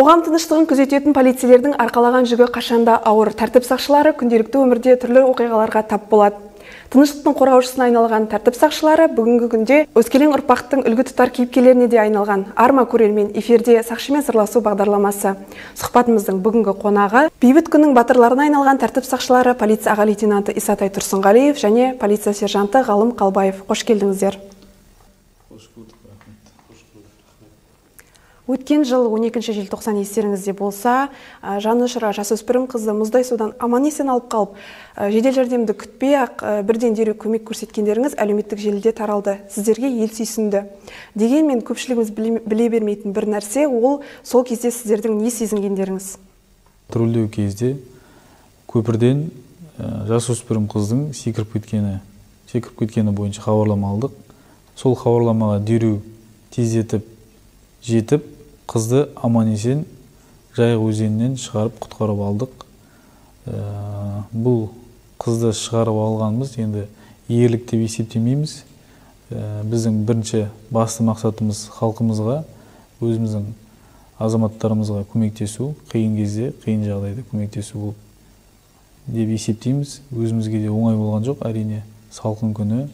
Қоғам тыныштығын күзететін полицейлердің арқалаған жүгі қашанда ауыр. Тәртіп сақшылары күнделікті өмірде түрлі оқиғаларға тап болады. Тыныштықтың қорғаушысына айналған тәртіп сақшылары бүгінгі күнде өскелең ұрпақтың үлгі тұтар кейіпкерлеріне де айналған. Арма көрермен эфирде сақшымен сырласу бағдарламасы. Сұхбатымыздың бүгінгі қонағы бейбіт күннің батырларына айналған тәртіп сақшылары полиция аға лейтенанты Исатай Тұрсынғалиев және полиция сержанты Ғалым Қалбаев. Қош келдіңіздер. Өткен жыл 12 желтоқсан естеріңізде болса, жанұшыра жасөспірім қызды мұздай судан аман-есен алып қалып, жедел жәрдемді күтпей-ақ бірден дереу көмек көрсеткендеріңіз әлеуметтік желіде таралды. Сіздерге ел сүйсінді. Дегенмен көпшілігіміз біле бермейтін бір нәрсе, ол сол кезде сіздердің не сезінгендеріңіз? Патрульдеу кезде көпірден жасөспірім қыздың секіріп кеткені бойынша хабарлама алдық. Сол хабарламаға дереу тездетіп жетіп, қызды аман-есен Жайық өзенінен шығарып құтқарып алдық. Бұл қызды шығарып алғанымыз енді ерлік деп есептемейміз. Біздің бірінші басты мақсатымыз халқымызға, өзіміздің азаматтарымызға көмектесу, қиын кезде, қиын жағдайда көмектесу болып деп есептейміз. Өзімізге де оңай болған жоқ, әрине салқын күні,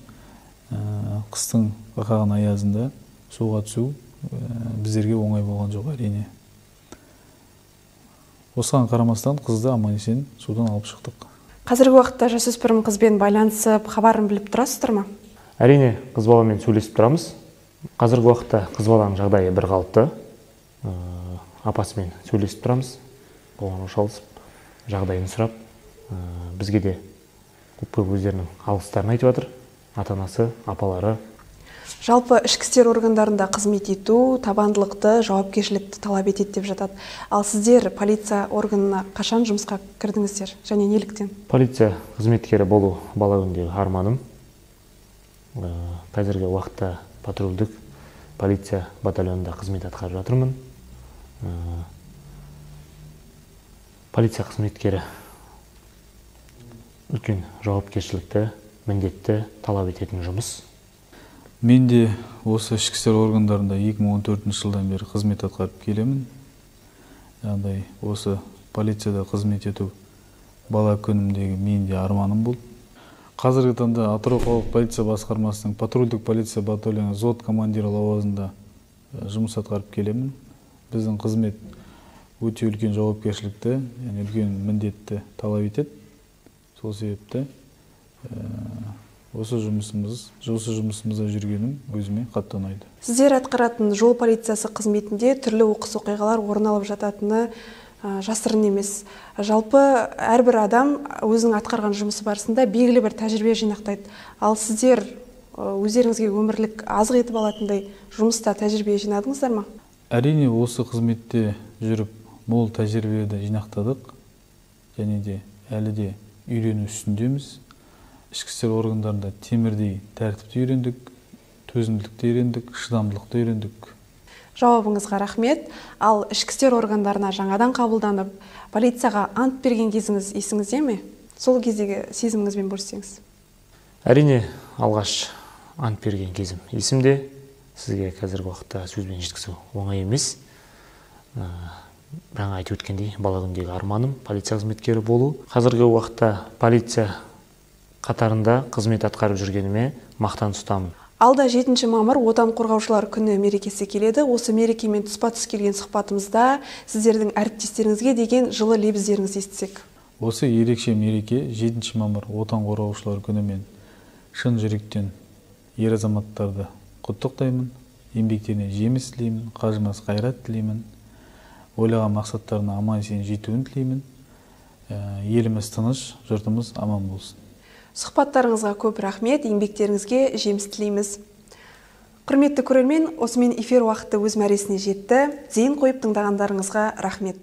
қыстың қақаған аязында суға түсу біздерге оңай болған жоқ, әрине. Осыған қарамастан қызды аман-есен судан алып шықтық. Қазіргі уақытта жасөспірім қызбен байланысып, хабарын біліп тұрасыздар ма? Әрине, қыз баламен сөйлесіп тұрамыз. Қазіргі уақытта қыз баланың жағдайы бір қалыпты. Апасымен сөйлесіп тұрамыз. Оған ошалысып, жағдайын сұрап, бізге де көп өздерінің алғыстарын айтып жатыр. Ата-анасы, апалары. Жалпы ішкі істер органдарында қызмет ету, табандылықты, жауапкершілікті талап етеді деп жатады. Ал сіздер полиция органына қашан жұмысқа кірдіңіздер және неліктен? Полиция қызметкері болу бала күндегі арманым. Қазіргі уақытта патрульдік полиция батальонында қызмет атқарып жатырмын. Полиция қызметкері үлкен жауапкершілікті, міндетті талап ететін жұмыс. Мен де осы ішкі істер органдарында 2014 жылдан бері қызмет атқарып келемін. Яғни осы полицияда қызмет ету бала күнімдегі мен де арманым болды. Қазіргі таңда Атырау қалалық полиция басқармасының патрульдік полиция батальоны взвод командирі лауазымында жұмыс атқарып келемін. Біздің қызмет өте үлкен жауапкершілікті, яғни үлкен міндетті талап етеді. Сол себепті осы жұмысымызда жүргенім өзіме қатты ұнайды. Сіздер атқаратын жол полициясы қызметінде түрлі оқыс оқиғалар орын алып жататыны жасырын емес. Жалпы әрбір адам өзінің атқарған жұмысы барысында белгілі бір тәжірибе жинақтайды. Ал сіздер өздеріңізге өмірлік азық етіп алатындай жұмыста тәжірибе жинадыңыздар ма? Әрине, осы қызметте жүріп мол тәжірибеді жинақтадық, және де әлі де үйрену үстіндеміз. Ішкі істер органдарында темірдей тәртіпті үйрендік, төзімділікті үйрендік, шыдамдылықты үйрендік. Жауабыңызға рахмет. Ал ішкі істер органдарына жаңадан қабылданып, полицияға ант берген кезіңіз есіңізде ме? Сол кездегі сезіміңізбен бөліссеңіз. Әрине, алғаш ант берген кезім есімде. Сізге қазіргі уақытта сөзбен жеткізу оңай емес. Жаңа айтып өткендей, бала күндегі арманым полиция қызметкері болу. Қазіргі уақытта полиция қатарында қызмет атқарып жүргеніме мақтан тұтамын. Алда 7 мамыр отан қорғаушылар күні мерекесі келеді. Осы мерекемен тұспа-тұс келген сұхбатымызда сіздердің әріптестеріңізге деген жылы лебіздеріңізді естісек. Осы ерекше мереке 7 мамыр отан қорғаушылар күнімен шын жүректен ер азаматтарды құттықтаймын. Еңбектеріне жеміс тілеймін, қажымас қайрат тілеймін. Ойлаған мақсаттарына аман-есен жетуін тілеймін. Еліміз тыныш, жұртымыз аман болсын. Сұхбаттарыңызға көп рахмет, еңбектеріңізге жеміс тілейміз. Құрметті көрермен, осымен эфир уақыты өз мәресіне жетті. Зейін қойып тыңдағандарыңызға рахмет.